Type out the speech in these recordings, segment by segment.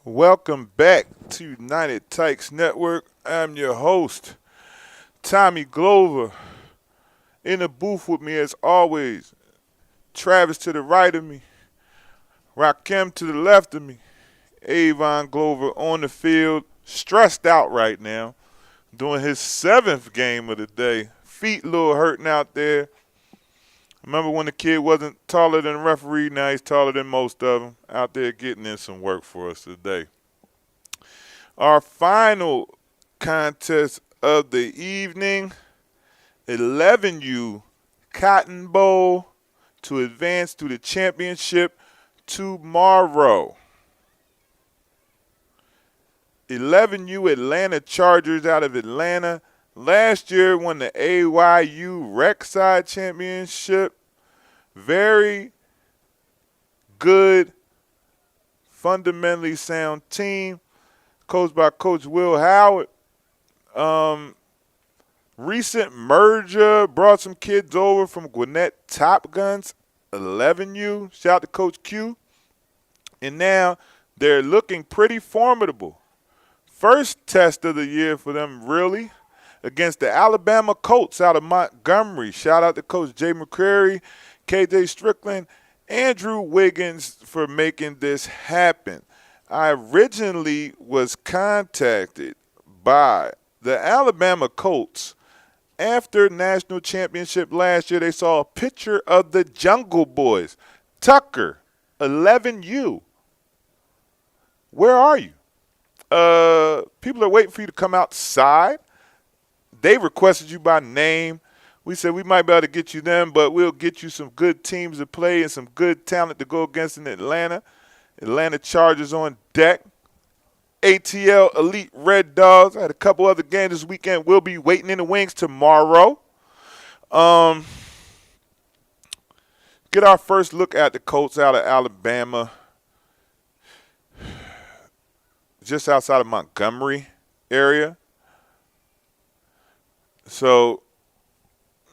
Welcome back to United Tykes Network. I'm your host, Tommy Glover. In the booth with me as always, Travis to the right of me, Rakim to the left of me, Avon Glover on the field, stressed out right now, doing his 7th game of the day. Feet a little hurting out there. Remember when the kid wasn't taller than the referee? Now he's taller than most of them. Out there getting in some work for us today. Our final contest of the evening, 11U Cotton Bowl to advance to the championship tomorrow. 11U Atlanta Chargers out of Atlanta. Last year won the AYU Rec Side Championship. Very good, fundamentally sound team, coached by Coach Will Howard. Recent merger brought some kids over from Gwinnett Top Guns, 11U. Shout out to Coach Q. And now they're looking pretty formidable. First test of the year for them, really, against the Alabama Colts out of Montgomery. Shout out to Coach Jay McCrary, KJ Strickland, Andrew Wiggins for making this happen. I originally was contacted by the Alabama Colts after national championship last year. They saw a picture of the Jungle Boys. Tucker, 11U. Where are you? People are waiting for you to come outside. They requested you by name. We said we might be able to get you them, but we'll get you some good teams to play and some good talent to go against in Atlanta. Atlanta Chargers on deck. ATL Elite Red Dogs. I had a couple other games this weekend. We'll be waiting in the wings tomorrow. Get our first look at the Colts out of Alabama. Just outside of Montgomery area. So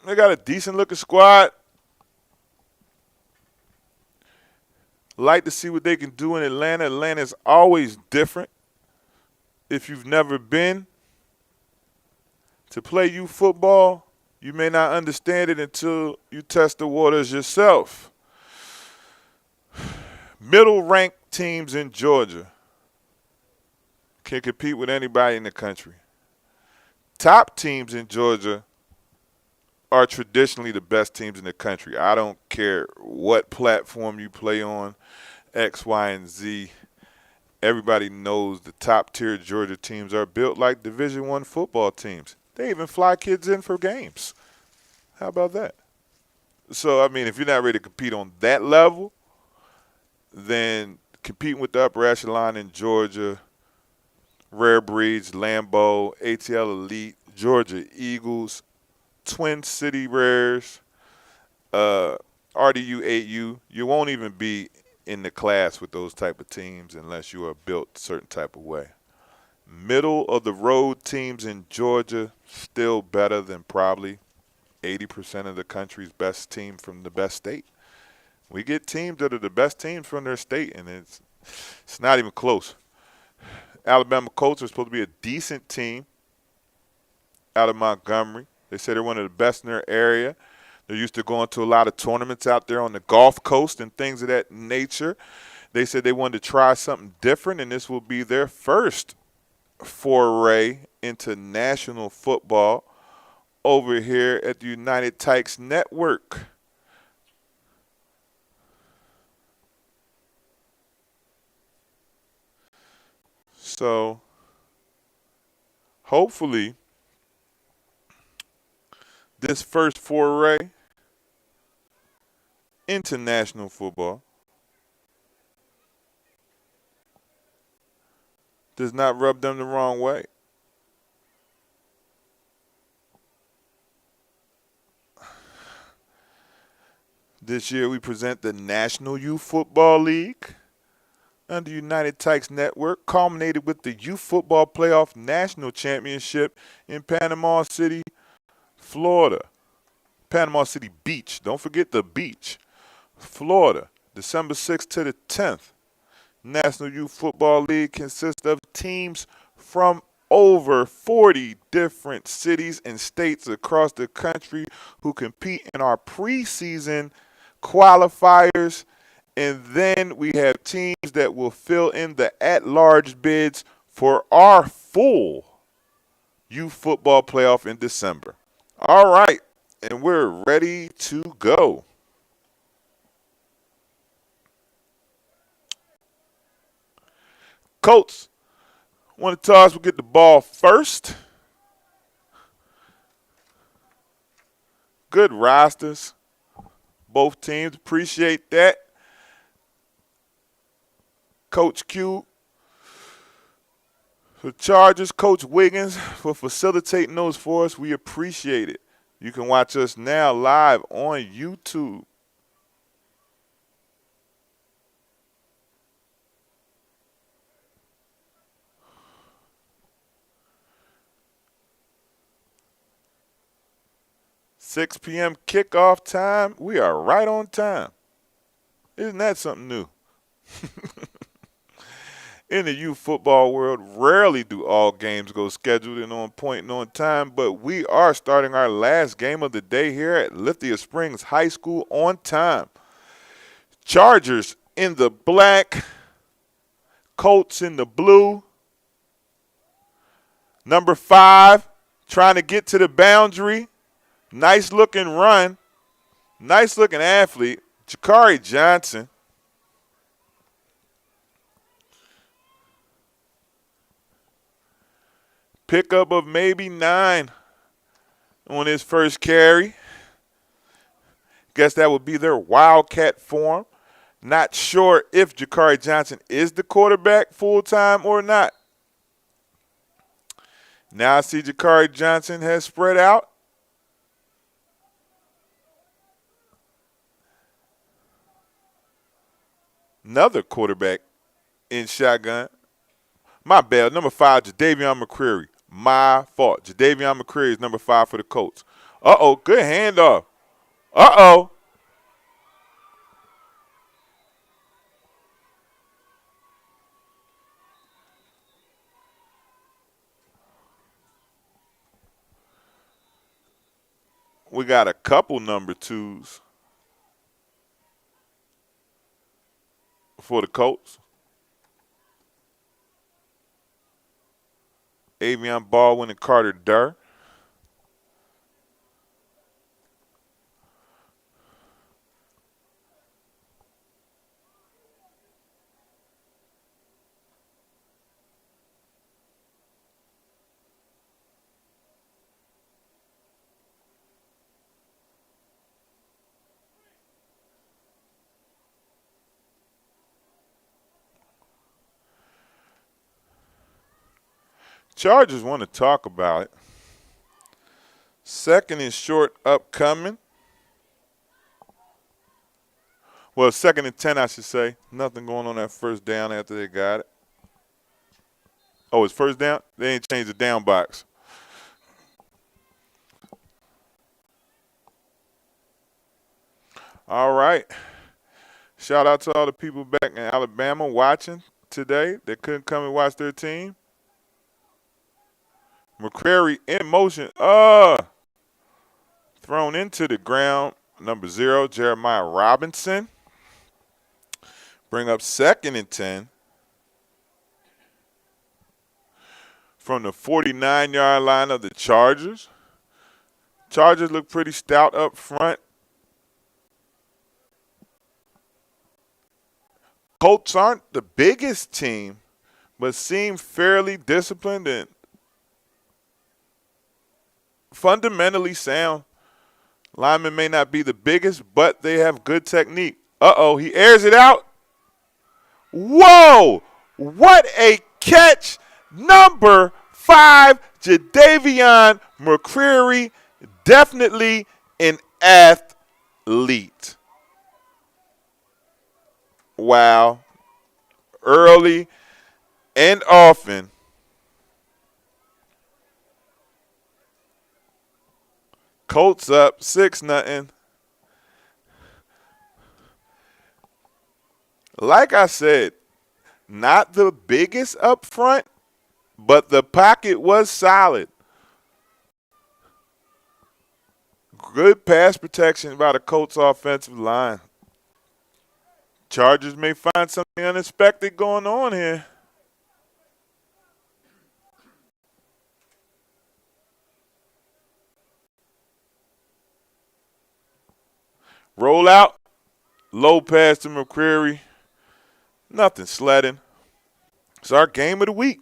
they got a decent looking squad. Like to see what they can do in Atlanta. Atlanta's always different. If you've never been to play youth football, you may not understand it until you test the waters yourself. Middle-ranked teams in Georgia can compete with anybody in the country. Top teams in Georgia are traditionally the best teams in the country. I don't care what platform you play on, X, Y, and Z. Everybody knows the top-tier Georgia teams are built like Division I football teams. They even fly kids in for games. How about that? So, I mean, if you're not ready to compete on that level, then competing with the upper echelon in Georgia, Rare Breeds, Lambeau, ATL Elite, Georgia Eagles, Twin City Rares, RDU 8U, you won't even be in the class with those type of teams unless you are built a certain type of way. Middle of the road teams in Georgia, still better than probably 80% of the country's best team from the best state. We get teams that are the best teams from their state, and it's not even close. Alabama Colts are supposed to be a decent team out of Montgomery. They say they're one of the best in their area. They're used to going to a lot of tournaments out there on the Gulf Coast and things of that nature. They said they wanted to try something different, and this will be their first foray into national football over here at the United Tykes Network. So, hopefully, this first foray into national football does not rub them the wrong way. This year we present the National Youth Football League under United Tykes Network, culminated with the Youth Football Playoff National Championship in Panama City, Florida. Panama City Beach. Don't forget the beach. Florida, December 6th to the 10th. National Youth Football League consists of teams from over 40 different cities and states across the country who compete in our preseason qualifiers. And then we have teams that will fill in the at-large bids for our full youth football playoff in December. All right, and we're ready to go. Colts want to toss. We'll get the ball first. Good rosters. Both teams appreciate that. Coach Q for Chargers, Coach Wiggins for facilitating those for us. We appreciate it. You can watch us now live on YouTube. $6 p.m. kickoff time. We are right on time. Isn't that something new? In the youth football world, rarely do all games go scheduled and on point and on time, but we are starting our last game of the day here at Lithia Springs High School on time. Chargers in the black, Colts in the blue. Number 5 trying to get to the boundary. Nice looking run. Nice looking athlete. Jakari Johnson. Pickup of maybe 9 on his first carry. Guess that would be their Wildcat form. Not sure if Jakari Johnson is the quarterback full-time or not. Now I see Jakari Johnson has spread out. Another quarterback in shotgun. My bad. Number 5, Jadavion McCreary. My fault. Jadavion McCreary is number 5 for the Colts. Uh-oh. Good handoff. Uh-oh. We got a couple number 2s for the Colts. Avion Baldwin and Carter Durr. Chargers want to talk about it. 2nd and short upcoming. Well, 2nd and 10, I should say. Nothing going on that first down after they got it. Oh, it's first down? They ain't changed the down box. All right. Shout out to all the people back in Alabama watching today that couldn't come and watch their team. McCreary in motion. Thrown into the ground. Number 0, Jeremiah Robinson. Bring up 2nd and 10. From the 49-yard line of the Chargers. Chargers look pretty stout up front. Colts aren't the biggest team, but seem fairly disciplined and fundamentally sound. Linemen may not be the biggest, but they have good technique. Uh-oh, he airs it out. Whoa! What a catch! Number 5, Jadavion McCreary, definitely an athlete. Wow. Early and often. Colts up 6-0. Like I said, Not the biggest up front, but the pocket was solid. Good pass protection by the Colts offensive line. Chargers may find something unexpected going on here. Roll out. Low pass to McCreary. Nothing sledding. It's our game of the week.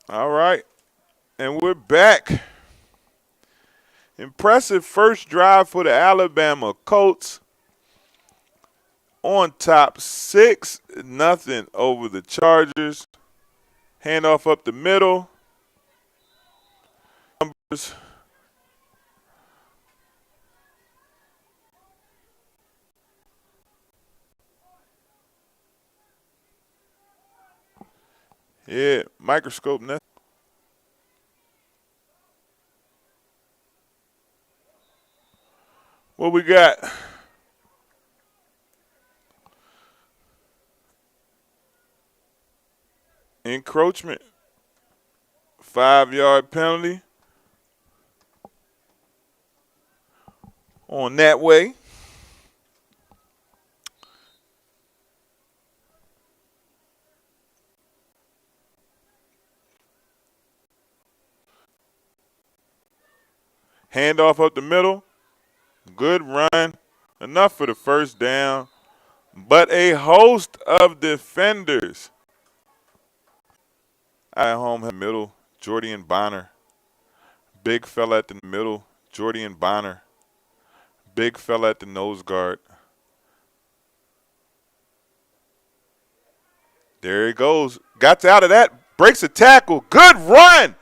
All right, and we're back. Impressive first drive for the Alabama Colts. On top, 6-0 over the Chargers. Handoff up the middle. Numbers. Yeah, microscope. What we got? Encroachment. 5-yard penalty. On that way. Handoff up the middle. Good run. Enough for the first down. But a host of defenders. At home, middle, Jordan Bonner. Big fella at the middle, Jordan Bonner. Big fella at the nose guard. There he goes. Got out of that. Breaks a tackle. Good run.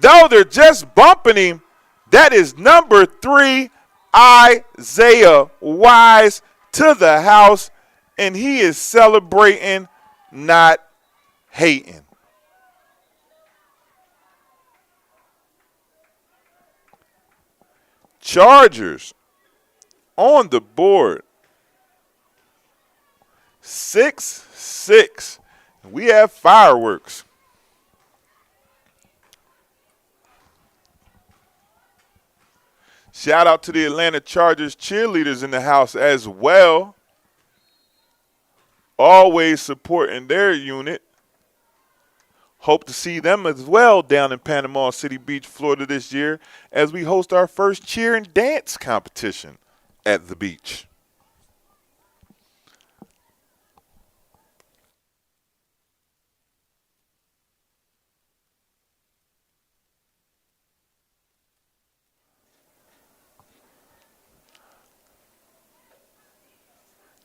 Though they're just bumping him, that is number 3, Isaiah Wise, to the house, and he is celebrating, not hating. Chargers on the board. 6-6. We have fireworks. Shout out to the Atlanta Chargers cheerleaders in the house as well. Always supporting their unit. Hope to see them as well down in Panama City Beach, Florida this year as we host our first cheer and dance competition at the beach.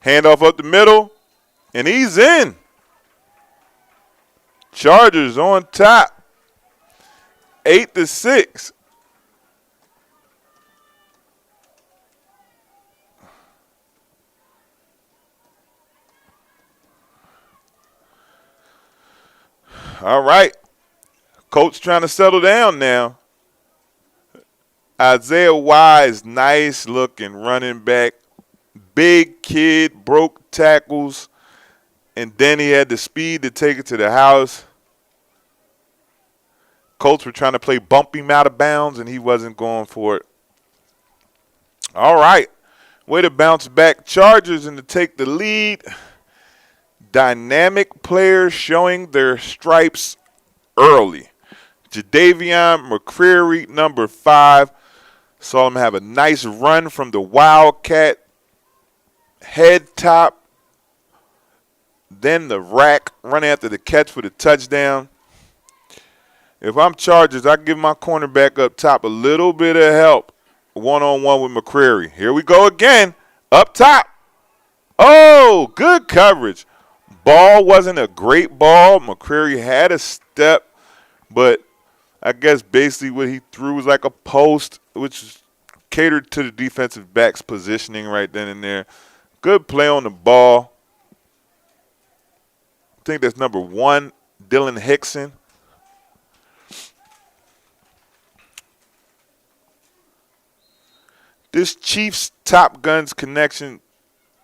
Handoff up the middle, and he's in. Chargers on top, 8-6. All right, Colts trying to settle down now. Isaiah Wise, nice looking running back. Big kid, broke tackles, and then he had the speed to take it to the house. Colts were trying to play bump him out of bounds, and he wasn't going for it. All right, way to bounce back. Chargers and to take the lead. Dynamic players showing their stripes early. Jadavion McCreary, number 5. Saw him have a nice run from the Wildcat. Head top, then the rack, run after the catch for the touchdown. If I'm Chargers, I give my cornerback up top a little bit of help one-on-one with McCreary. Here we go again, up top. Oh, good coverage. Ball wasn't a great ball. McCreary had a step, but I guess basically what he threw was like a post, which catered to the defensive back's positioning right then and there. Good play on the ball. I think that's number 1, Dylan Hickson. This Chiefs Top Guns connection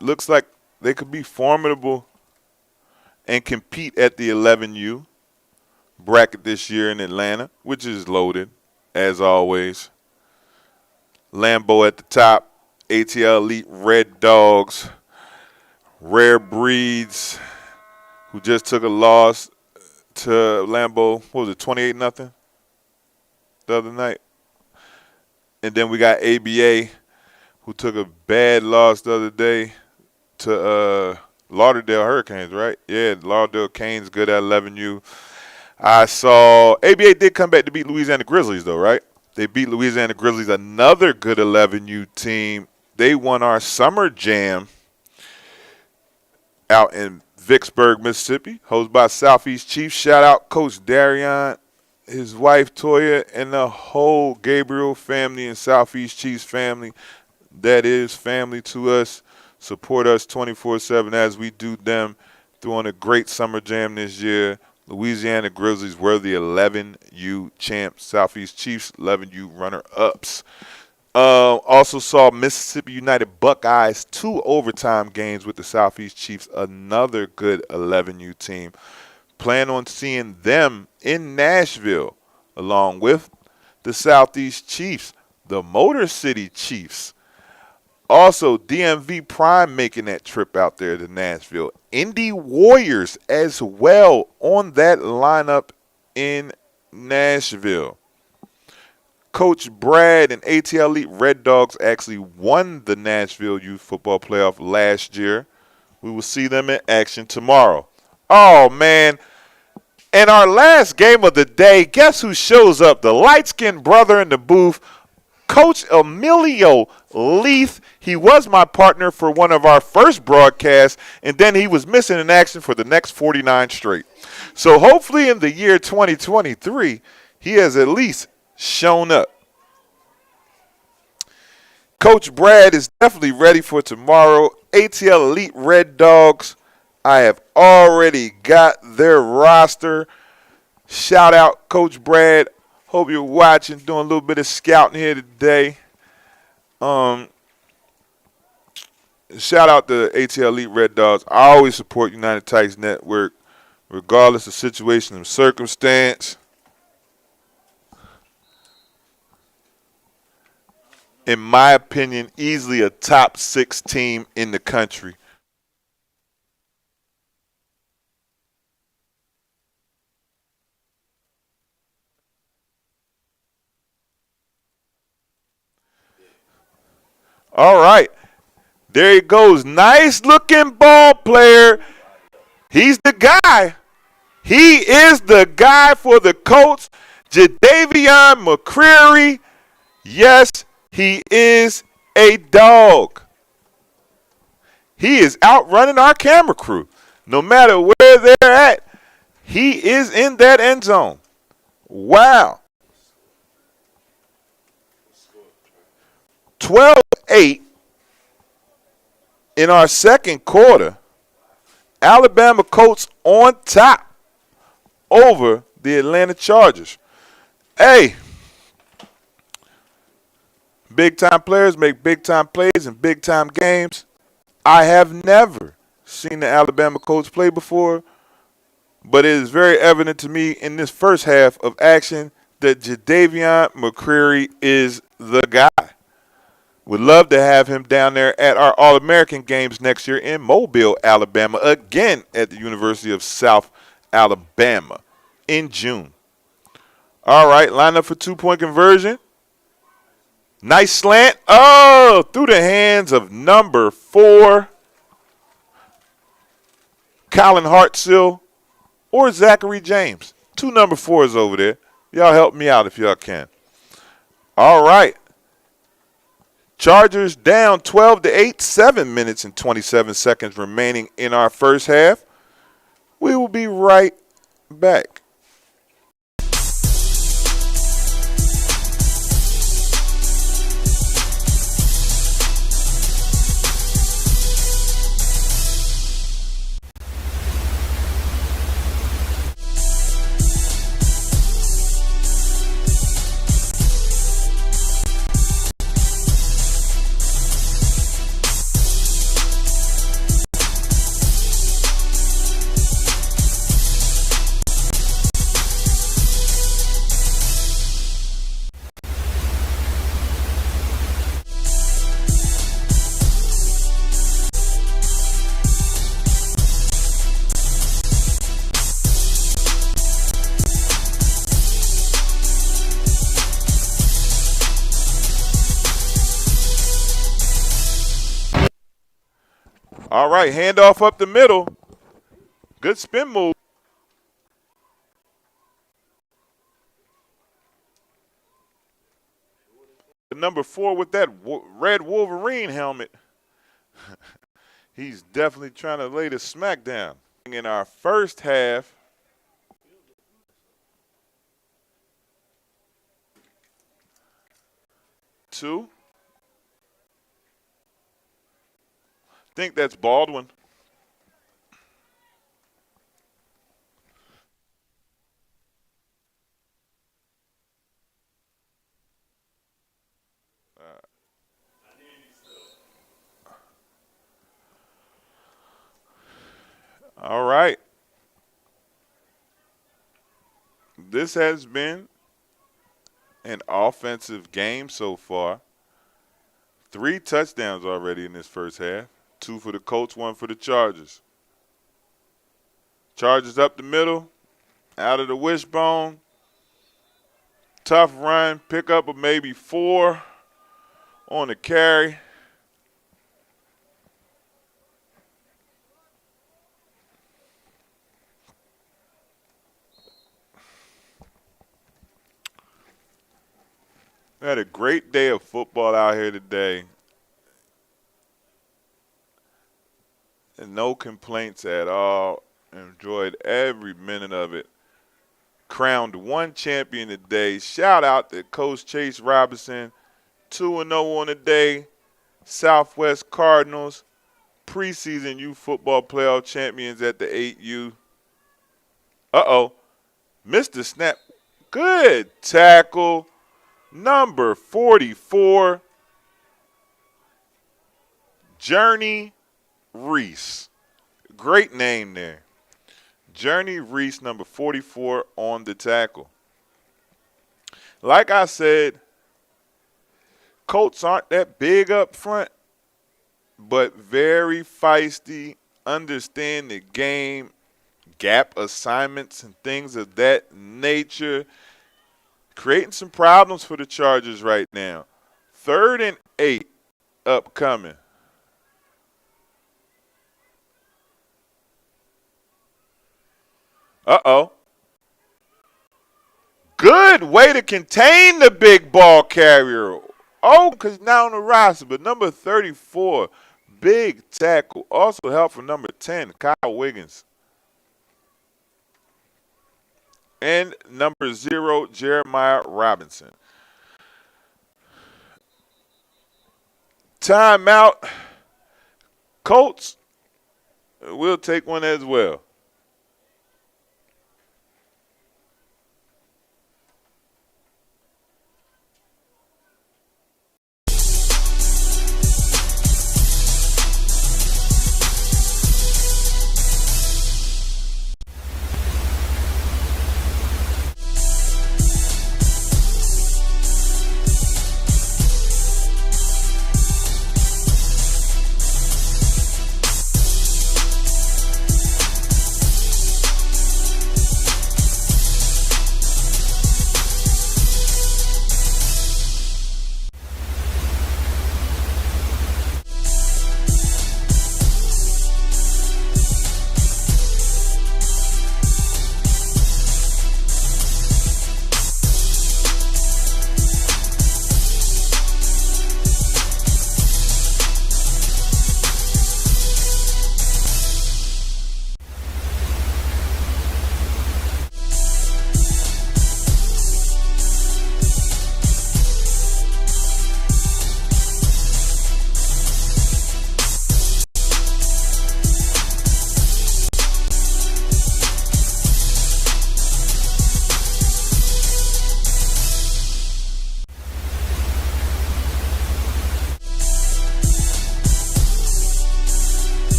looks like they could be formidable and compete at the 11U bracket this year in Atlanta, which is loaded, as always. Lambeau at the top, ATL Elite Red Dogs, Rare Breeds, who just took a loss to Lambeau, what was it, 28-0 the other night? And then we got ABA, who took a bad loss the other day to Lauderdale Hurricanes, right? Yeah, Lauderdale Canes good at 11U. I saw ABA did come back to beat Louisiana Grizzlies, though, right? They beat Louisiana Grizzlies, another good 11U team. They won our Summer Jam out in Vicksburg, Mississippi, hosted by Southeast Chiefs. Shout out Coach Darion, his wife Toya, and the whole Gabriel family and Southeast Chiefs family. That is family to us. Support us 24/7 as we do them. Doing a great Summer Jam this year. Louisiana Grizzlies were the 11U champs. Southeast Chiefs 11U runner-ups. Also saw Mississippi United Buckeyes 2 overtime games with the Southeast Chiefs. Another good 11U team. Plan on seeing them in Nashville along with the Southeast Chiefs, the Motor City Chiefs. Also, DMV Prime making that trip out there to Nashville. Indy Warriors as well on that lineup in Nashville. Coach Brad and ATL Elite Red Dogs actually won the Nashville Youth Football Playoff last year. We will see them in action tomorrow. Oh, man. And our last game of the day, guess who shows up? The light-skinned brother in the booth, Coach Emilio Leith. He was my partner for one of our first broadcasts, and then he was missing in action for the next 49 straight. So hopefully in the year 2023, he has at least shown up. Coach Brad is definitely ready for tomorrow. ATL Elite Red Dogs, I have already got their roster. Shout out Coach Brad. Hope you're watching, doing a little bit of scouting here today. Shout out to ATL Elite Red Dogs. I always support United Titans Network, regardless of situation and circumstance. In my opinion, easily a top 6 team in the country. All right. There he goes. Nice looking ball player. He's the guy. He is the guy for the Colts. Jadavion McCreary. Yes, he is a dog. He is outrunning our camera crew. No matter where they're at, he is in that end zone. Wow. 12-8 in our second quarter. Alabama Colts on top over the Atlanta Chargers. Hey, big-time players make big-time plays in big-time games. I have never seen the Alabama Colts play before, but it is very evident to me in this first half of action that Jadavion McCreary is the guy. Would love to have him down there at our All-American games next year in Mobile, Alabama, again at the University of South Alabama in June. All right, line up for two-point conversion. Nice slant. Oh, through the hands of number 4. Colin Hartsill, or Zachary James. 2 number 4s over there. Y'all help me out if y'all can. All right. Chargers down 12-8, 7 minutes and 27 seconds remaining in our first half. We will be right back. All right, handoff up the middle. Good spin move. Number 4 with that red Wolverine helmet. He's definitely trying to lay the smack down. In our first half, two. I think that's Baldwin. All right. This has been an offensive game so far. 3 touchdowns already in this first half. 2 for the Colts, 1 for the Chargers. Chargers up the middle, out of the wishbone. Tough run, pick up of maybe 4 on the carry. We had a great day of football out here today. And no complaints at all. Enjoyed every minute of it. Crowned 1 champion today. Shout out to Coach Chase Robinson. 2-0 on the day. Southwest Cardinals. Preseason youth football playoff champions at the 8U. Uh-oh. Missed the snap. Good tackle. Number 44. Journey Reese. Great name there. Journey Reese, number 44, on the tackle. Like I said, Colts aren't that big up front, but very feisty, understand the game, gap assignments and things of that nature. Creating some problems for the Chargers right now. 3rd and 8 upcoming. Uh-oh. Good way to contain the big ball carrier. Oh, because he's not on the roster. But number 34, big tackle. Also help from number 10, Kyle Wiggins. And number 0, Jeremiah Robinson. Timeout. Colts will take one as well.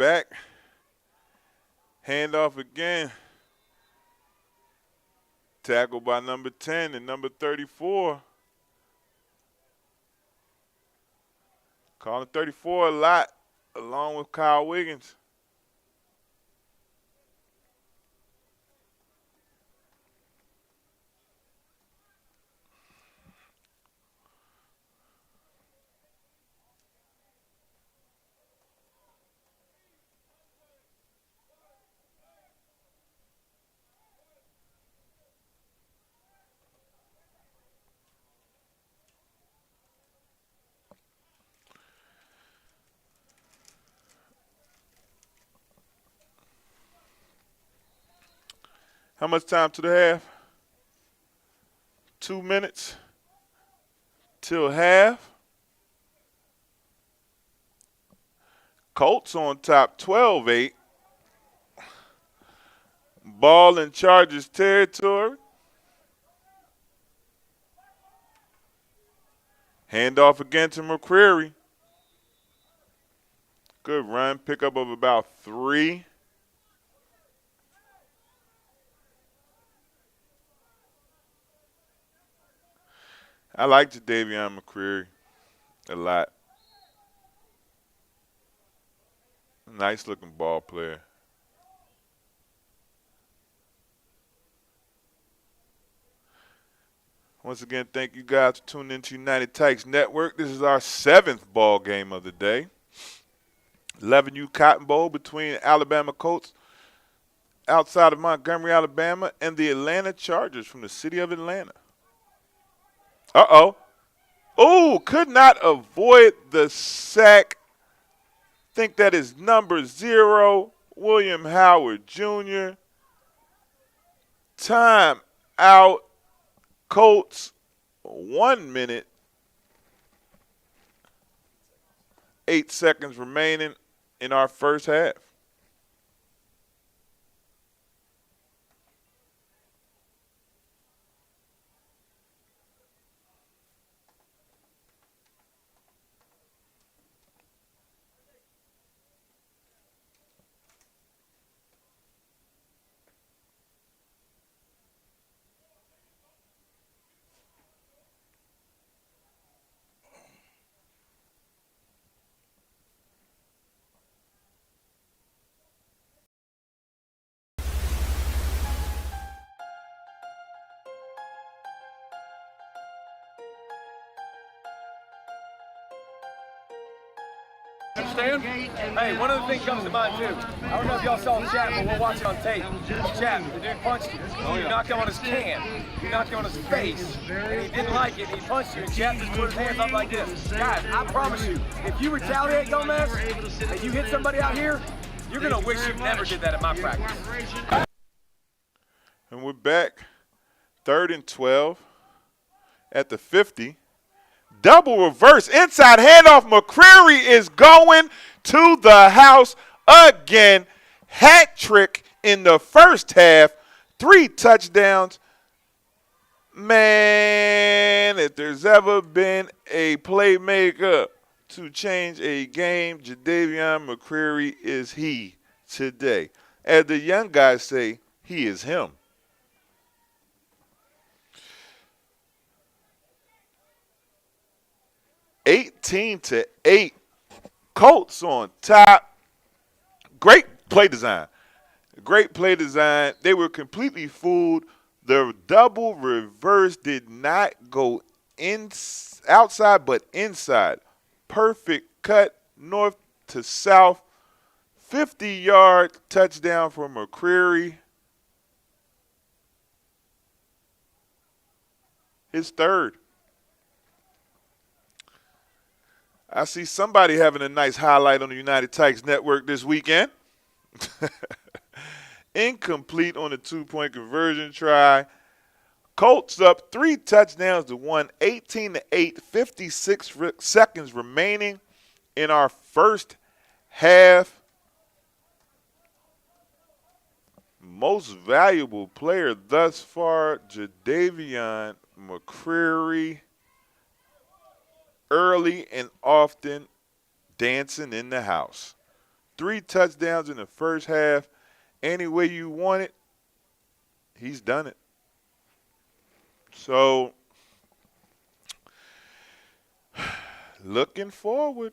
back. Handoff again. Tackled by number 10 and number 34. Calling 34 a lot, along with Kyle Wiggins. How much time to the half? 2 minutes till half. Colts on top 12-8. Ball in Chargers territory. Handoff again to McCreary. Good run. Pickup of about 3. I like Jadavion McCreary a lot. Nice looking ball player. Once again, thank you guys for tuning into United Tykes Network. This is our 7th ball game of the day. 11U Cotton Bowl between Alabama Colts outside of Montgomery, Alabama, and the Atlanta Chargers from the city of Atlanta. Uh-oh. Oh, could not avoid the sack. Think that is number 0, William Howard Jr. Time out. Colts, 1 minute, 8 seconds remaining in our first half. Understand? Hey, one other thing comes to mind too. I don't know if y'all saw the chat, but we'll watch it on tape. Chat, the dude punched you. You knocked him on his can. You knocked him on his face. And he didn't like it, and he punched you, and Chat just put his hands up like this. Guys, I promise you, if you retaliate, Gomez, and you hit somebody out here, you're going to wish you never did that in my practice. And we're back. 3rd and 12 at the 50. Double reverse inside handoff. McCreary is going to the house again. Hat trick in the first half. 3 touchdowns. Man, if there's ever been a playmaker to change a game, Jadavion McCreary is he today. As the young guys say, he is him. (18-8). Colts on top. Great play design. Great play design. They were completely fooled. The double reverse did not go outside but inside. Perfect cut north to south. 50-yard touchdown for McCreary. His 3rd. I see somebody having a nice highlight on the United Tykes Network this weekend. Incomplete on the 2-point conversion try. Colts up 3 touchdowns to 1, 18-8, 56 seconds remaining in our first half. Most valuable player thus far, Jadavion McCreary. Early and often dancing in the house. 3 touchdowns in the first half. Any way you want it, he's done it. So, looking forward.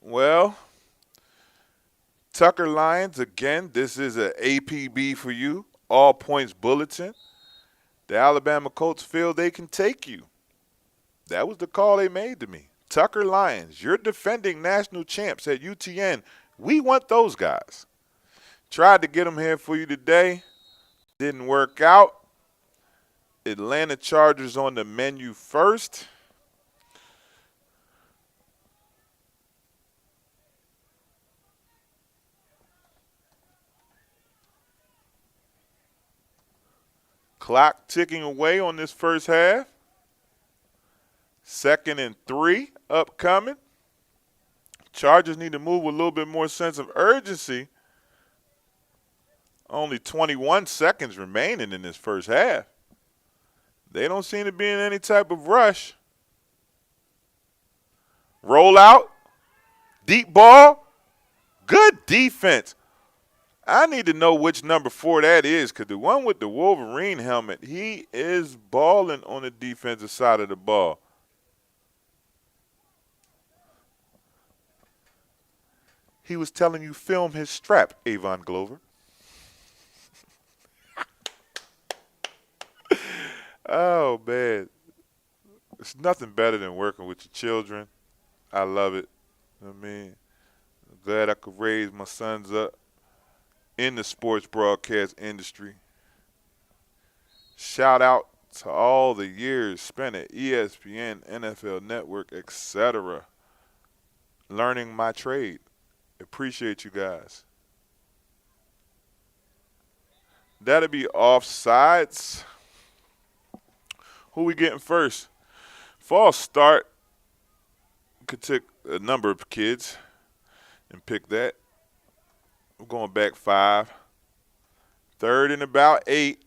Well, Tucker Lions, again, this is an APB for you, all points bulletin. The Alabama Colts feel they can take you. That was the call they made to me. Tucker Lions, you're defending national champs at UTN. We want those guys. Tried to get them here for you today. Didn't work out. Atlanta Chargers on the menu first. Clock ticking away on this first half. 2nd and 3 upcoming. Chargers need to move with a little bit more sense of urgency. Only 21 seconds remaining in this first half. They don't seem to be in any type of rush. Roll out. Deep ball. Good defense. I need to know which number 4 that is, because the one with the Wolverine helmet, he is balling on the defensive side of the ball. He was telling you film his strap, Avon Glover. Oh, man. It's nothing better than working with your children. I love it. I'm glad I could raise my sons up in the sports broadcast industry. Shout out to all the years spent at ESPN, NFL Network, etc. Learning my trade. Appreciate you guys. That'll be offsides. Who we getting first? False start. Could take a number of kids and pick that. We're going back 5. 3rd and about 8.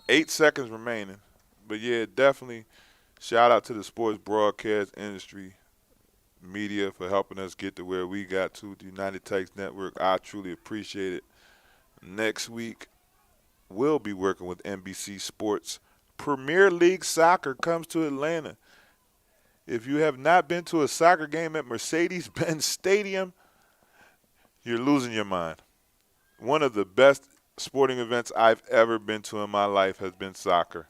8 seconds remaining. But, yeah, definitely shout out to the sports broadcast industry media for helping us get to where we got to, the United Takes Network. I truly appreciate it. Next week, we'll be working with NBC Sports. Premier League Soccer comes to Atlanta. If you have not been to a soccer game at Mercedes-Benz Stadium, you're losing your mind. One of the best sporting events I've ever been to in my life has been soccer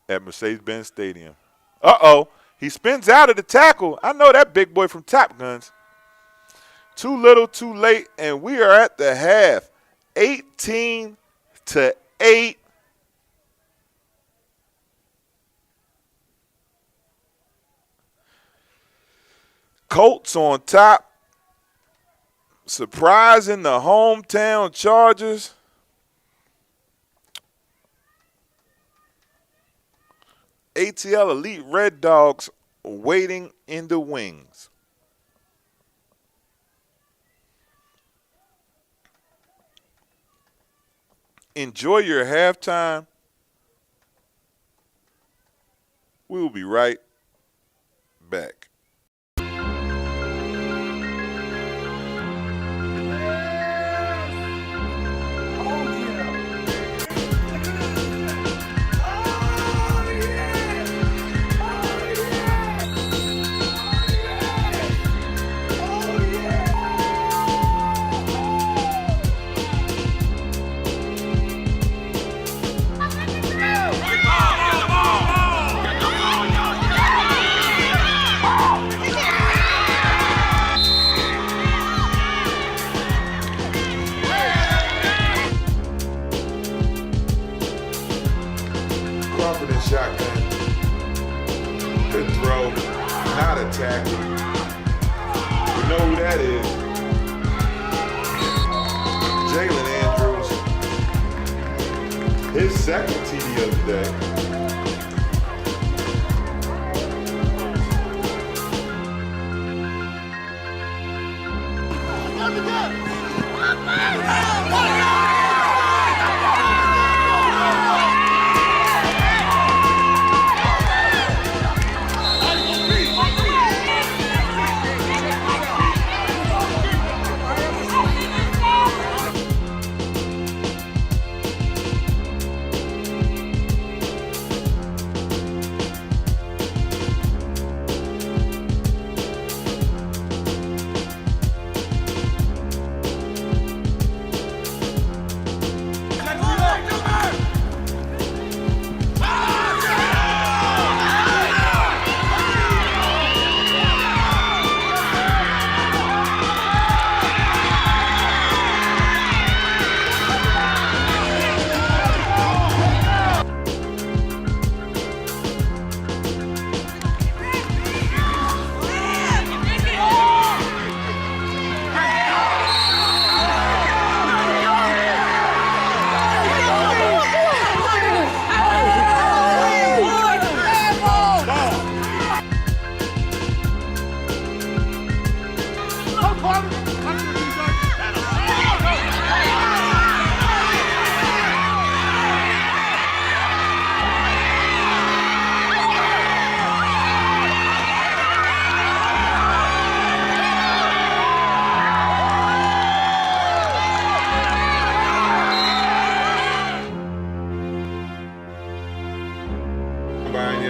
at Mercedes-Benz Stadium. Uh-oh. He spins out of the tackle. I know that big boy from Top Guns. Too little, too late, and we are at the half. 18-8. Colts on top. Surprising the hometown Chargers. ATL Elite Red Dogs waiting in the wings. Enjoy your halftime. We will be right back. Shotgun. Good throw. Not a tackle. You know who that is. Jalen Andrews. second TD of the day.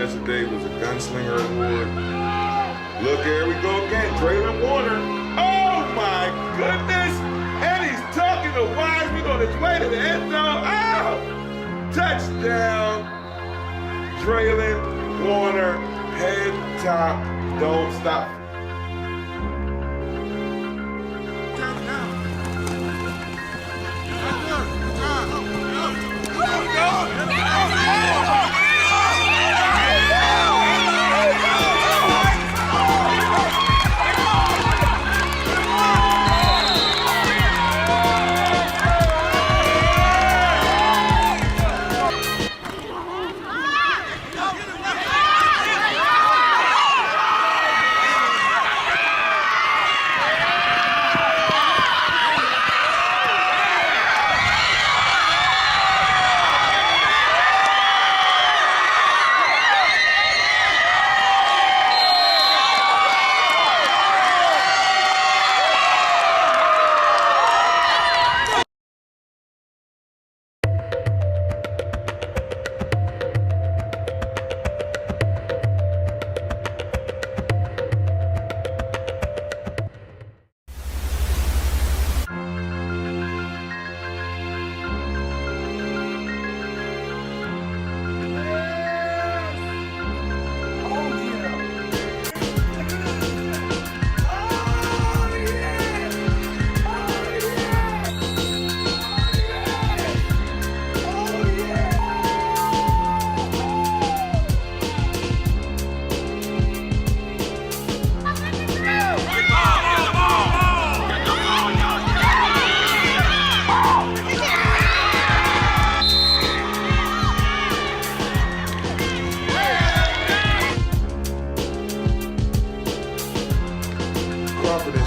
Yesterday was a gunslinger award. Look, here we go again. Traylon Warner. Oh my goodness! And he's talking to Wiseman on his way to the end zone. Oh! Touchdown! Traylon Warner, head top, don't stop.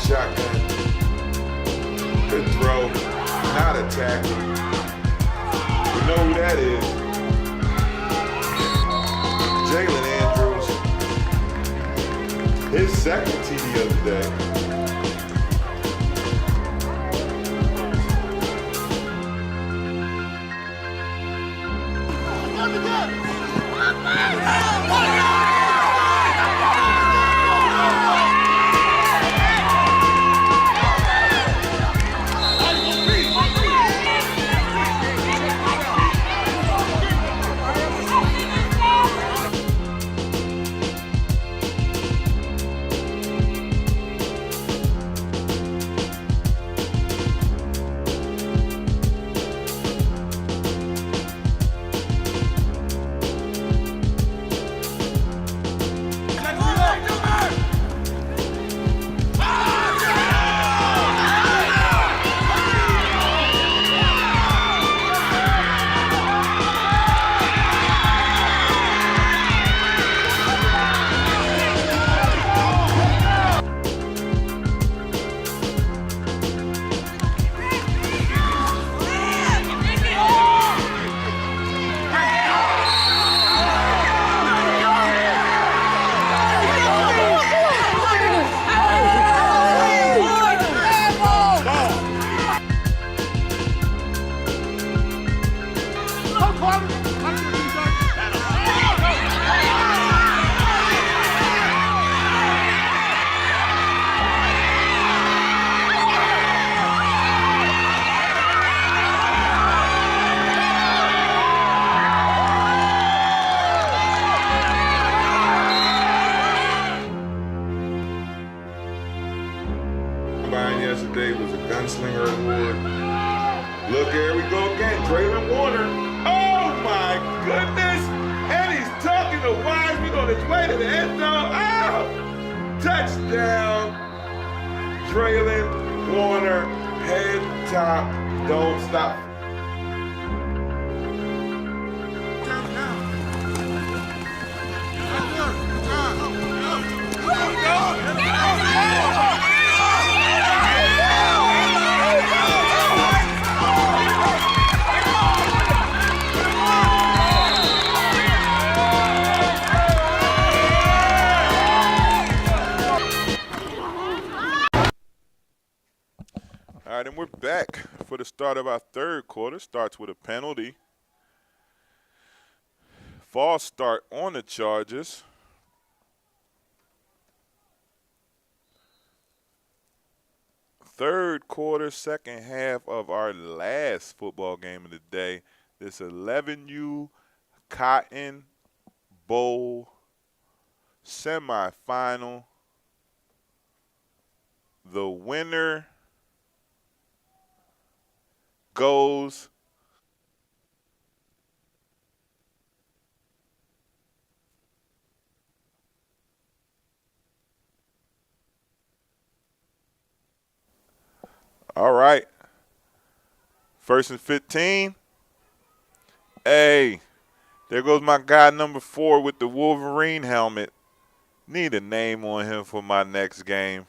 Shotgun. Good throw, not a tackle. You know who that is. Jalen Andrews. His second TD of the day. combine yesterday was a gunslinger award. Look, here we go again. Traylon Warner. Oh, my goodness. And he's talking to Wiseman on his way to the end zone. Oh! Touchdown. Traylon Warner. Head top. Don't stop. All right, and we're back for the start of our third quarter. Starts with a penalty. False start on the Chargers. Third quarter, second half of our last football game of the day. This 11U Cotton Bowl semifinal. The winner goes all right. First and 15. Hey, there goes my guy number 4 with the Wolverine helmet. Need a name on him for my next game.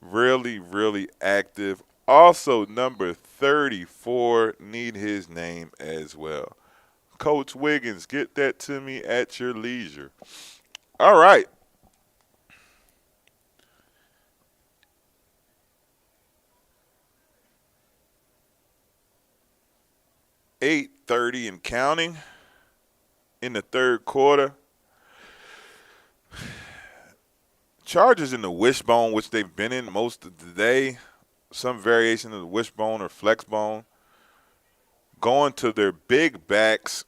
Really, really active. Also, number 34, need his name as well. Coach Wiggins, get that to me at your leisure. All right. $8:30 and counting in the third quarter. Chargers in the wishbone, which they've been in most of the day. Some variation of the wishbone or flexbone. Going to their big backs.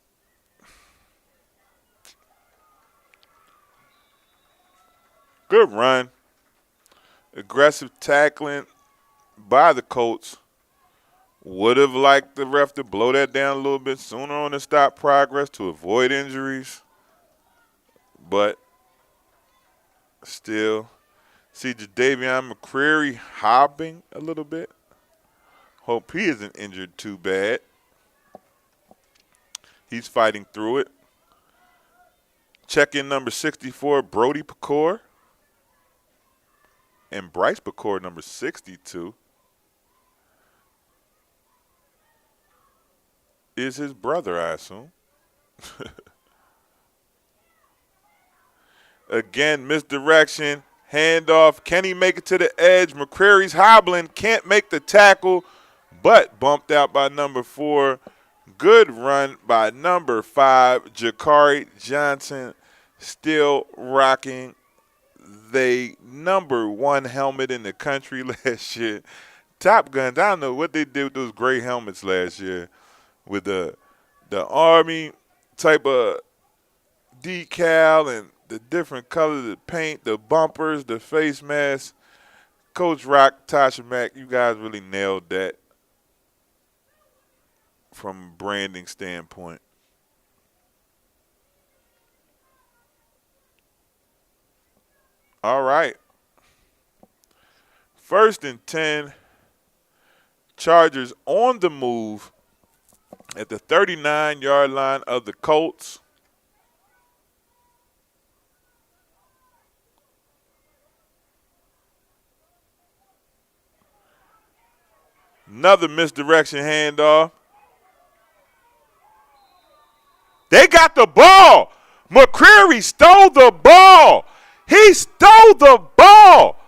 Good run. Aggressive tackling by the Colts. Would have liked the ref to blow that down a little bit sooner on the stop progress to avoid injuries. But still, see Jadavion McCreary hopping a little bit. Hope he isn't injured too bad. He's fighting through it. Check-in number 64, Brody Pecor. And Bryce Pecor, number 62. Is his brother, I assume. Again, misdirection, handoff. Can he make it to the edge? McCreary's hobbling, can't make the tackle, but bumped out by number 4. Good run by number 5, Jakari Johnson, still rocking the number 1 helmet in the country last year. Top Guns, I don't know what they did with those gray helmets last year with the Army type of decal and the different colors of paint, the bumpers, the face masks. Coach Rock, Tasha Mack, you guys really nailed that from a branding standpoint. All right. First and 10. Chargers on the move at the 39-yard line of the Colts. Another misdirection handoff. They got the ball. McCreary stole the ball. He stole the ball.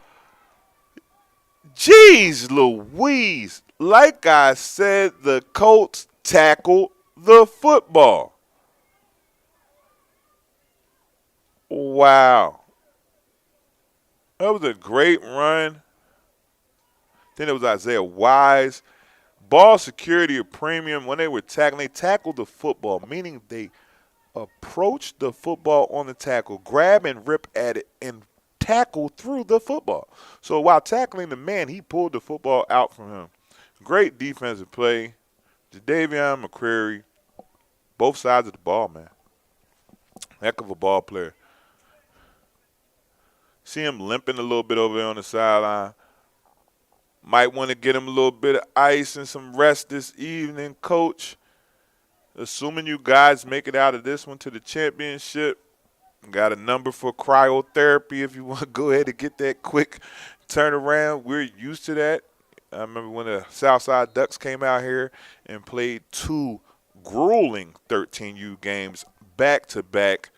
Jeez Louise. Like I said, the Colts tackled the football. Wow. That was a great run. Then it was Isaiah Wise. Ball security a premium. When they were tackling, they tackled the football, meaning they approached the football on the tackle, grab and rip at it, and tackle through the football. So while tackling the man, he pulled the football out from him. Great defensive play. Jadavion McCreary, both sides of the ball, man. Heck of a ball player. See him limping a little bit over there on the sideline. Might want to get him a little bit of ice and some rest this evening, coach. Assuming you guys make it out of this one to the championship. Got a number for cryotherapy if you want to go ahead and get that quick turnaround. We're used to that. I remember when the Southside Ducks came out here and played 2 grueling 13U games back-to-back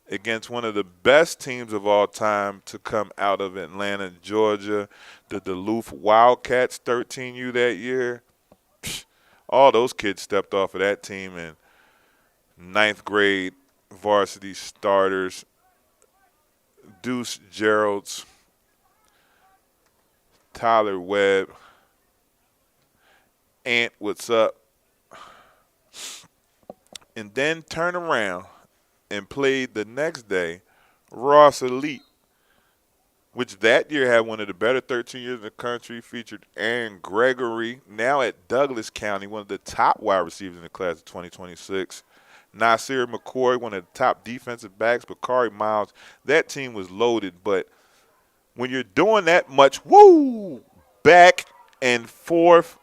against one of the best teams of all time to come out of Atlanta, Georgia, the Duluth Wildcats 13U that year. All those kids stepped off of that team, and 9th grade varsity starters, Deuce Geralds, Tyler Webb, Ant, what's up? And then turn around and played the next day Ross Elite, which that year had one of the better 13 years in the country, featured Aaron Gregory, now at Douglas County, one of the top wide receivers in the class of 2026. Nasir McCoy, one of the top defensive backs, Bakari Miles. That team was loaded, but when you're doing that much, back and forth,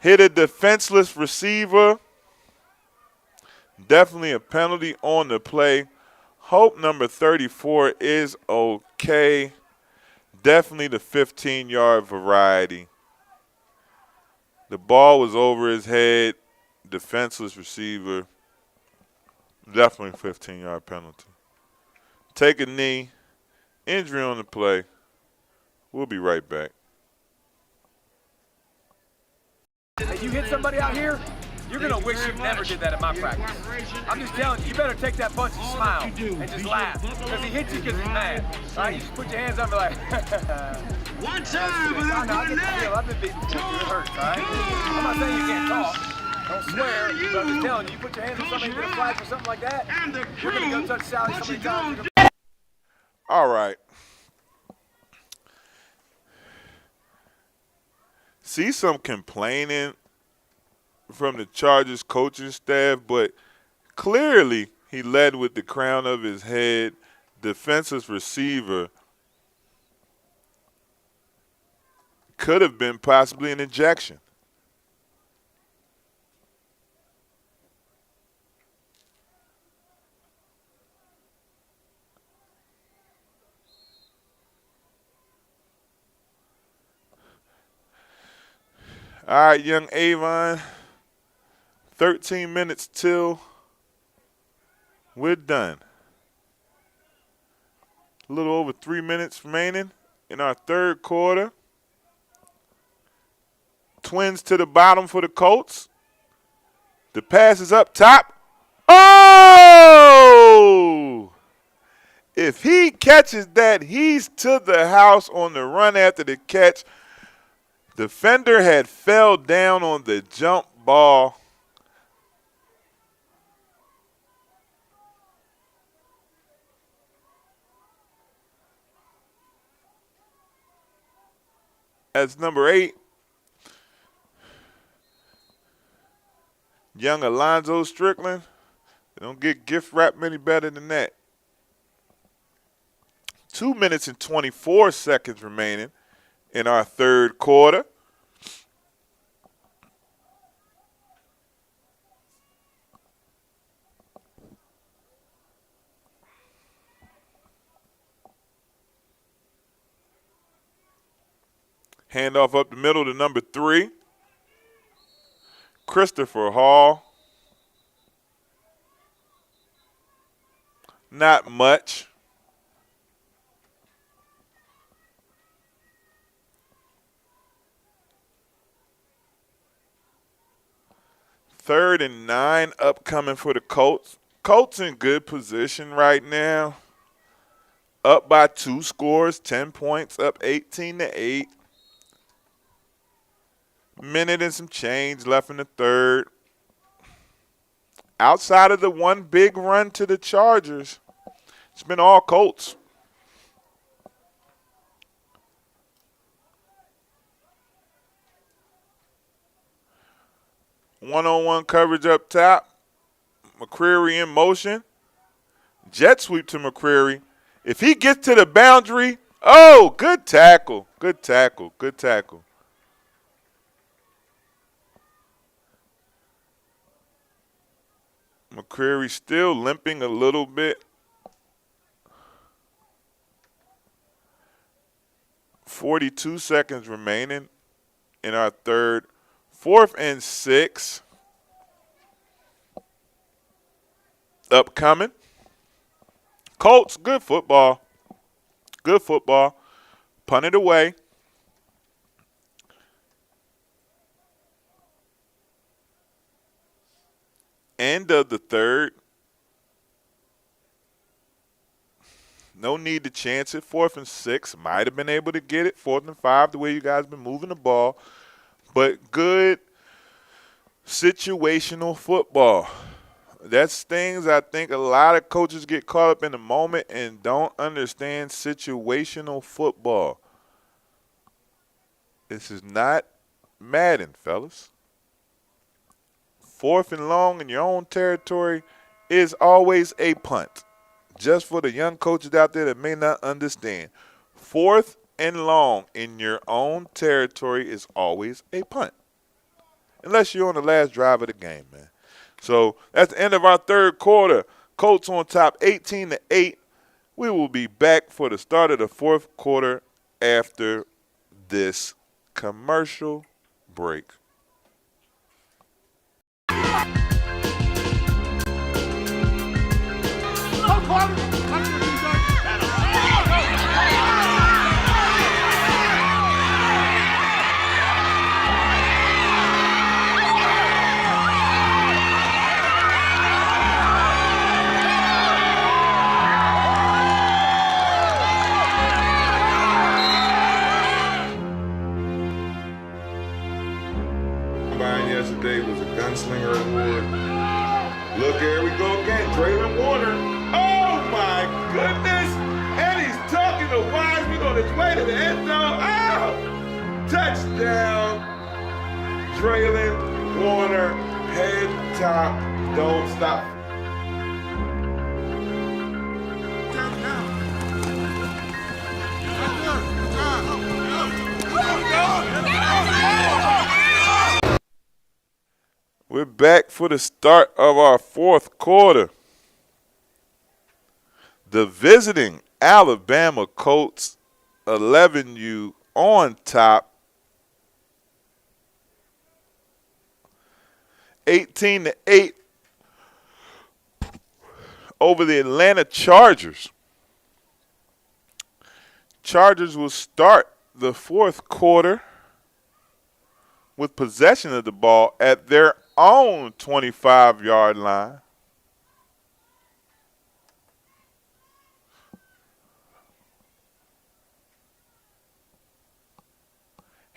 hit a defenseless receiver, definitely a penalty on the play. Hope number 34 is okay. Definitely the 15-yard variety. The ball was over his head, defenseless receiver. Definitely a 15-yard penalty. Take a knee, injury on the play. We'll be right back. If you hit somebody out here, you're going to wish you never did that in my practice. I'm just telling you, you better take that punch and smile and just laugh. Because he hits you because he's mad. All right, you just put your hands up and be like, one time without the net. I've been beaten before. It hurts, all right? I'm not saying you can't talk. Don't swear, but I'm just telling you, you put your hands on somebody, get a flag or something like that, you're going to go touch Sally so many times. All right. See some complaining from the Chargers coaching staff, but clearly he led with the crown of his head. Defensive receiver could have been possibly an ejection. All right, young Avon, 13 minutes till we're done. A little over 3 minutes remaining in our third quarter. Twins to the bottom for the Colts. The pass is up top. Oh! If he catches that, he's to the house on the run after the catch. Defender had fell down on the jump ball. That's number 8. Young Alonzo Strickland. They don't get gift wrapped any better than that. 2 minutes and 24 seconds remaining in our third quarter. Handoff up the middle to number 3. Christopher Hall. Not much. Third and 9 upcoming for the Colts. Colts in good position right now. Up by 2 scores, 10 points, up 18-8. Minute and some change left in the third. Outside of the one big run to the Chargers, it's been all Colts. One-on-one coverage up top. McCreary in motion. Jet sweep to McCreary. If he gets to the boundary, oh, good tackle. Good tackle. Good tackle. McCreary still limping a little bit. 42 seconds remaining in our third. 4th and 6. Upcoming. Colts, good football. Good football. Punt it away. End of the third. No need to chance it. 4th and 6. Might have been able to get it. 4th and 5, the way you guys been moving the ball. But good situational football. That's things I think a lot of coaches get caught up in the moment and don't understand situational football. This is not Madden, fellas. 4th and long in your own territory is always a punt. Just for the young coaches out there that may not understand. 4th and long in your own territory is always a punt. Unless you're on the last drive of the game, man. So that's the end of our third quarter. Colts on top 18-8. We will be back for the start of the fourth quarter after this commercial break. Yesterday was a gunslinger award. Look, here we go again. Traylon Warner. Oh, my goodness. And he's talking to Wiseman on his way to the end zone. Oh! Touchdown. Traylon Warner. Head top. Don't stop. We're back for the start of our fourth quarter. The visiting Alabama Colts, 11U on top, 18-8 over the Atlanta Chargers. Chargers will start the fourth quarter with possession of the ball at their own 25-yard line.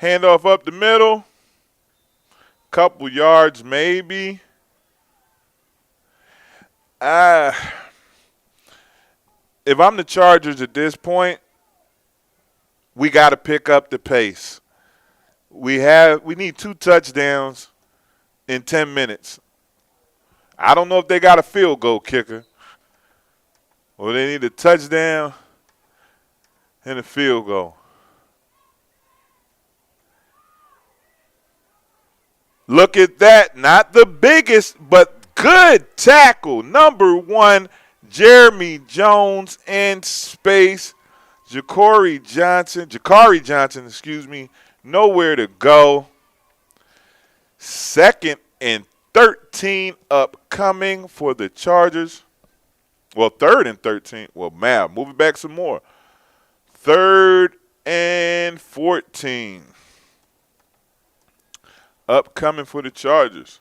Handoff up the middle. Couple yards maybe. If I'm the Chargers at this point, we got to pick up the pace. We need 2 touchdowns in 10 minutes. I don't know if they got a field goal kicker or they need a touchdown and a field goal. Look at that. Not the biggest, but good tackle. Number 1, Jeremy Jones in space. Jakari Johnson, nowhere to go. 2nd and 13 upcoming for the Chargers. Well, 3rd and 13. Well, man, move it back some more. 3rd and 14. Upcoming for the Chargers.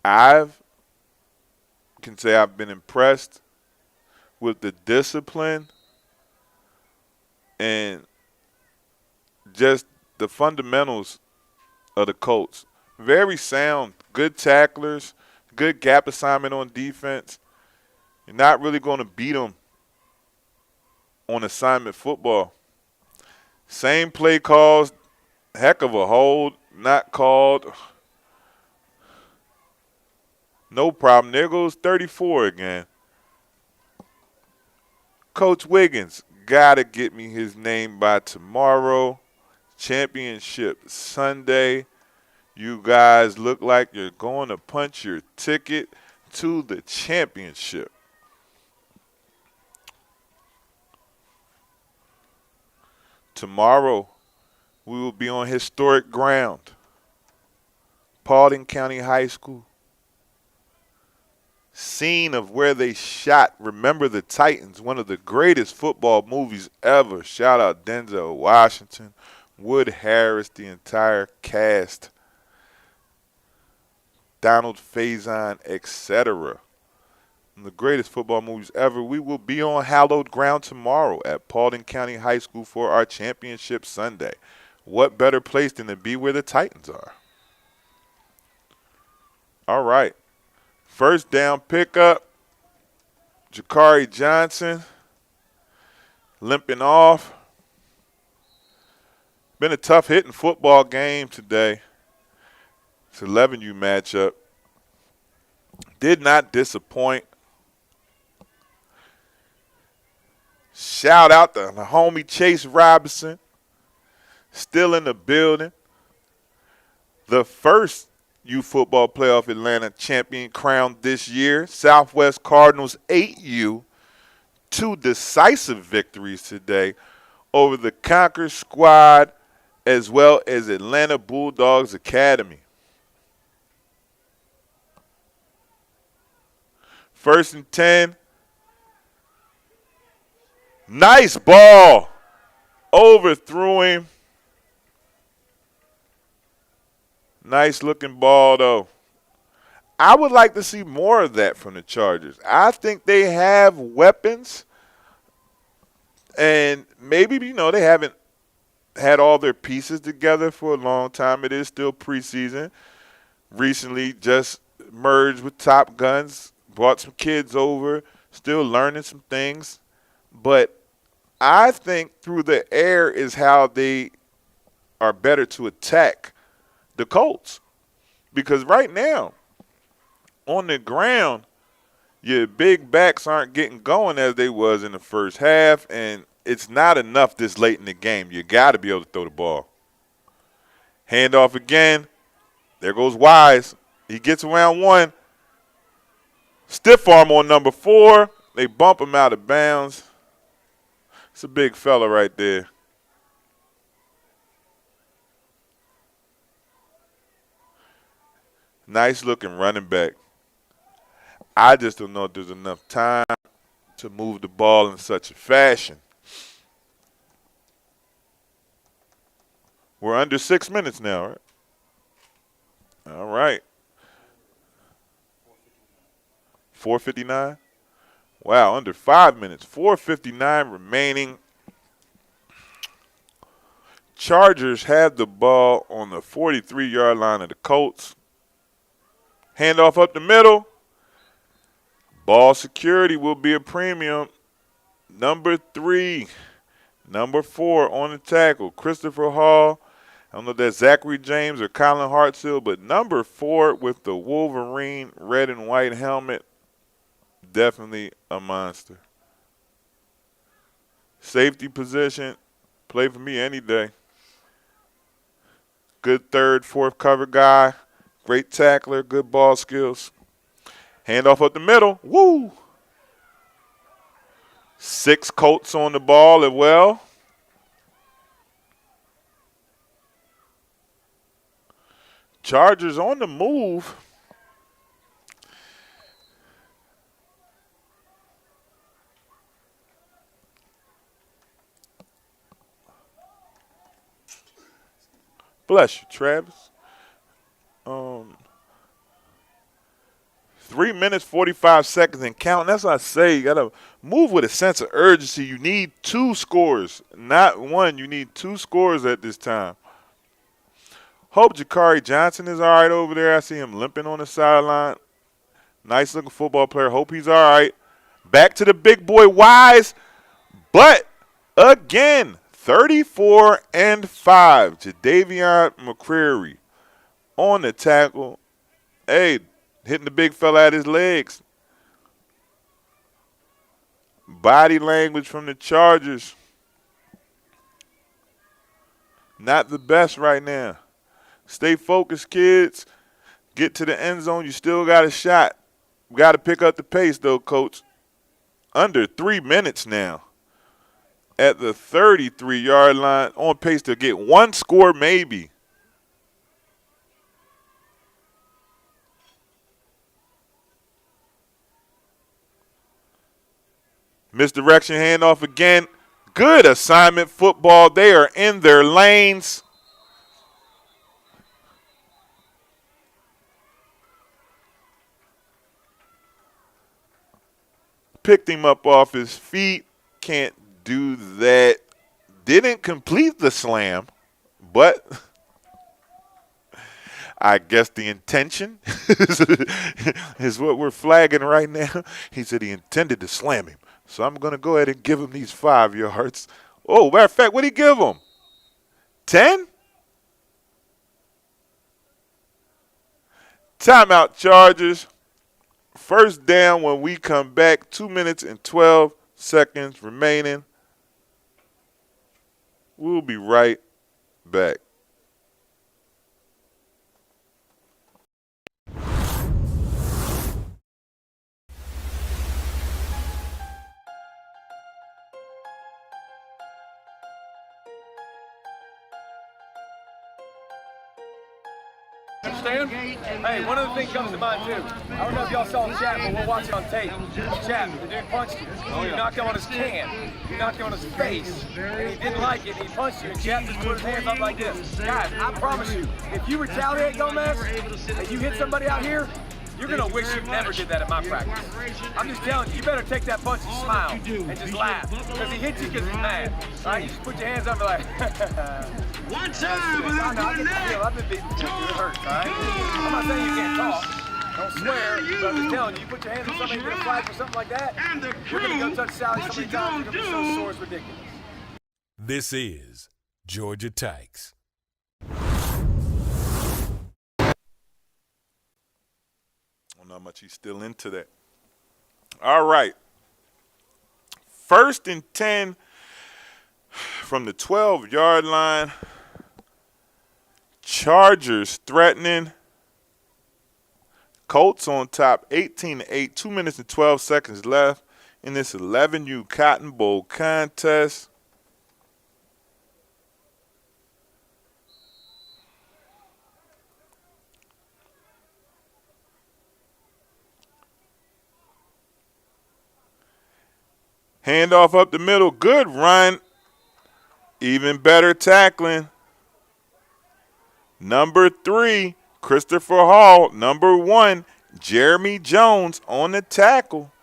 I can say I've been impressed with the discipline and just the fundamentals of the Colts. Very sound, good tacklers, good gap assignment on defense. You're not really going to beat them on assignment football. Same play calls, heck of a hold. not called. No problem. There goes 34 again. Coach Wiggins, gotta get me his name by tomorrow. Championship Sunday. You guys look like you're going to punch your ticket to the championship. Tomorrow, we will be on historic ground. Paulding County High School. Scene of where they shot Remember the Titans, one of the greatest football movies ever. Shout out Denzel Washington, Wood Harris, the entire cast, Donald Faison, etc. One of the greatest football movies ever. We will be on hallowed ground tomorrow at Paulding County High School for our championship Sunday. What better place than to be where the Titans are? All right. First down pickup, Jakari Johnson limping off. Been a tough hitting football game today. It's 11U matchup. Did not disappoint. Shout out to the homie Chase Robinson, still in the building. The first U Football Playoff Atlanta champion crowned this year. Southwest Cardinals 8U. 2 decisive victories today over the Conquer Squad as well as Atlanta Bulldogs Academy. First and 10. Nice ball. Overthrew him. Nice looking ball, though. I would like to see more of that from the Chargers. I think they have weapons, and maybe, they haven't had all their pieces together for a long time. It is still preseason. Recently just merged with Top Guns, brought some kids over, still learning some things. But I think through the air is how they are better to attack the Colts. Because right now, on the ground, your big backs aren't getting going as they was in the first half, and it's not enough this late in the game. You got to be able to throw the ball. Handoff again. There goes Wise. He gets around one. Stiff arm on number 4. They bump him out of bounds. It's a big fella right there. Nice looking running back. I just don't know if there's enough time to move the ball in such a fashion. We're under 6 minutes now, right? All right. 4:59? Wow, under 5 minutes. 4:59 remaining. Chargers have the ball on the 43-yard line of the Colts. Handoff up the middle. Ball security will be a premium. Number 3, number 4 on the tackle, Christopher Hall. I don't know if that's Zachary James or Colin Hartsill, but number 4 with the Wolverine red and white helmet, definitely a monster. Safety position, play for me any day. Good 3rd, 4th cover guy, great tackler, good ball skills. Handoff up the middle. Woo! 6 Colts on the ball as well. Chargers on the move. Bless you, Travis. 3 minutes, 45 seconds and counting. That's what I say. You got to move with a sense of urgency. You need 2 scores, not 1. You need 2 scores at this time. Hope Jakari Johnson is all right over there. I see him limping on the sideline. Nice-looking football player. Hope he's all right. Back to the big boy Wise. But, again, 34-5. Jadavion McCreary on the tackle. Hey, hitting the big fella at his legs. Body language from the Chargers. Not the best right now. Stay focused, kids. Get to the end zone. You still got a shot. Got to pick up the pace, though, Coach. Under 3 minutes now. At the 33-yard line. On pace to get one score, maybe. Misdirection handoff again. Good assignment football. They are in their lanes. Picked him up off his feet. Can't do that. Didn't complete the slam, but I guess the intention is what we're flagging right now. He said he intended to slam him. So I'm going to go ahead and give him these 5 yards. Oh, matter of fact, what did he give him? 10? Timeout, Chargers. First down when we come back. 2 minutes and 12 seconds remaining. We'll be right back. Understand? Hey, one other thing comes to mind too. I don't know if y'all saw the chat, but we'll watch it on tape. Chat, the dude punched you. You knocked him on his can. You knocked him on his face. And he didn't like it, and he punched you, and Chat just put his hands up like this. Guys, I promise you, if you retaliate, Gomez, and you hit somebody out here, you're going to wish you never did that at my practice. I'm just telling you, you better take that punch and smile and just laugh. Because he hit you because he's mad. All right, you just put your hands up and like, One time without I the get the deal. I've been beaten before. It hurts, all right? I'm not saying you can't talk. Don't swear. But I'm just telling you, you put your hands on somebody, you get a flag for something like that, you're going to go touch Sally so many times, you're going to be so sore it's ridiculous. This is Georgia Tykes. I don't know how much he's still into that. All right. 1st and 10 from the 12-yard line. Chargers threatening. Colts on top, 18-8, 2 minutes and 12 seconds left in this 11U Cotton Bowl contest. Handoff up the middle. Good run. Even better tackling. Number 3, Christopher Hall. Number 1, Jeremy Jones on the tackle.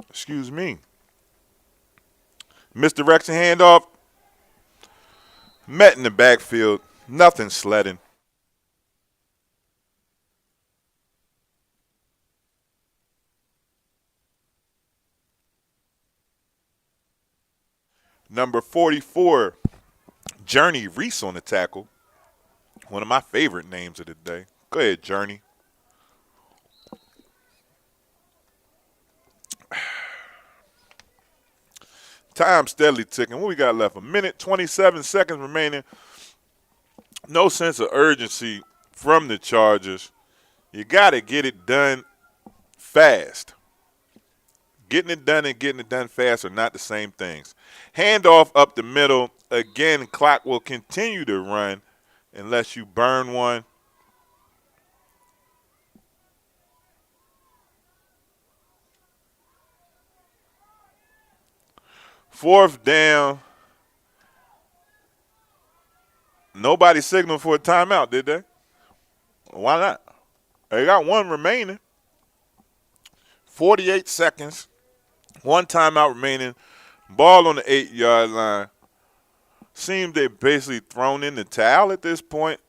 Excuse me. Misdirection handoff. Met in the backfield. Nothing sledding. Number 44, Journey Reese on the tackle. One of my favorite names of the day. Go ahead, Journey. Time steadily ticking. What we got left? 1 minute, 27 seconds remaining. No sense of urgency from the Chargers. You got to get it done fast. Getting it done and getting it done fast are not the same things. Handoff up the middle. Again, clock will continue to run unless you burn one. Fourth down. Nobody signaled for a timeout, did they? Why not? They got one remaining. 48 seconds. One timeout remaining. Ball on the 8-yard line. Seems they basically thrown in the towel at this point.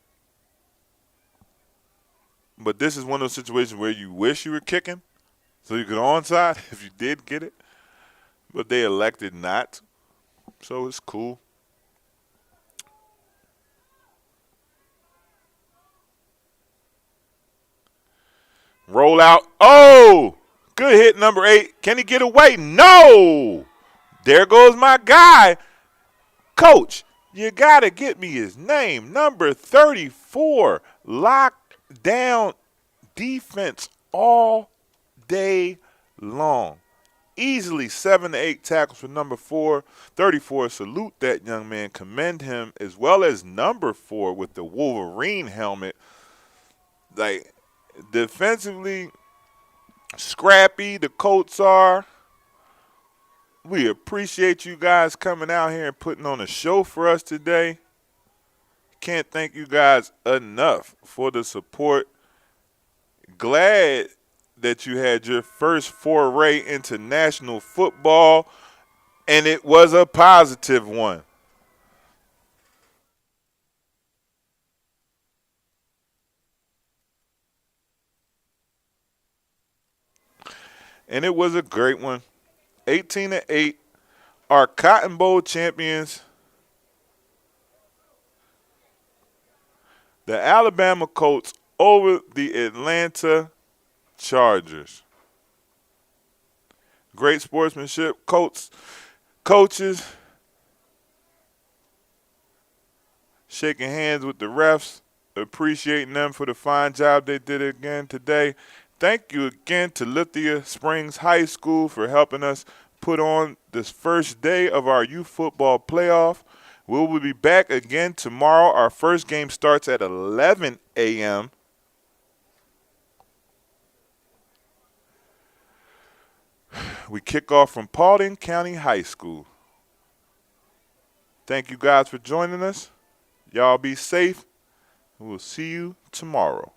But this is one of those situations where you wish you were kicking so you could onside if you did get it. But they elected not. So it's cool. Roll out. Oh! Good hit, number 8. Can he get away? No! There goes my guy. Coach, you got to get me his name. Number 34. Locked down defense all day long. Easily 7 to 8 tackles for number 34. Salute that young man. Commend him, as well as number 4 with the Wolverine helmet. Like, defensively scrappy, the Colts are. We appreciate you guys coming out here and putting on a show for us today. Can't thank you guys enough for the support. Glad that you had your first foray into national football, and it was a positive one. And it was a great one. 18-8, our Cotton Bowl champions, the Alabama Colts, over the Atlanta Chargers. Great sportsmanship. Coaches shaking hands with the refs, appreciating them for the fine job they did again today. Thank you again to Lithia Springs High School for helping us put on this first day of our youth football playoff. We will be back again tomorrow. Our first game starts at 11 a.m. We kick off from Paulding County High School. Thank you guys for joining us. Y'all be safe. We'll see you tomorrow.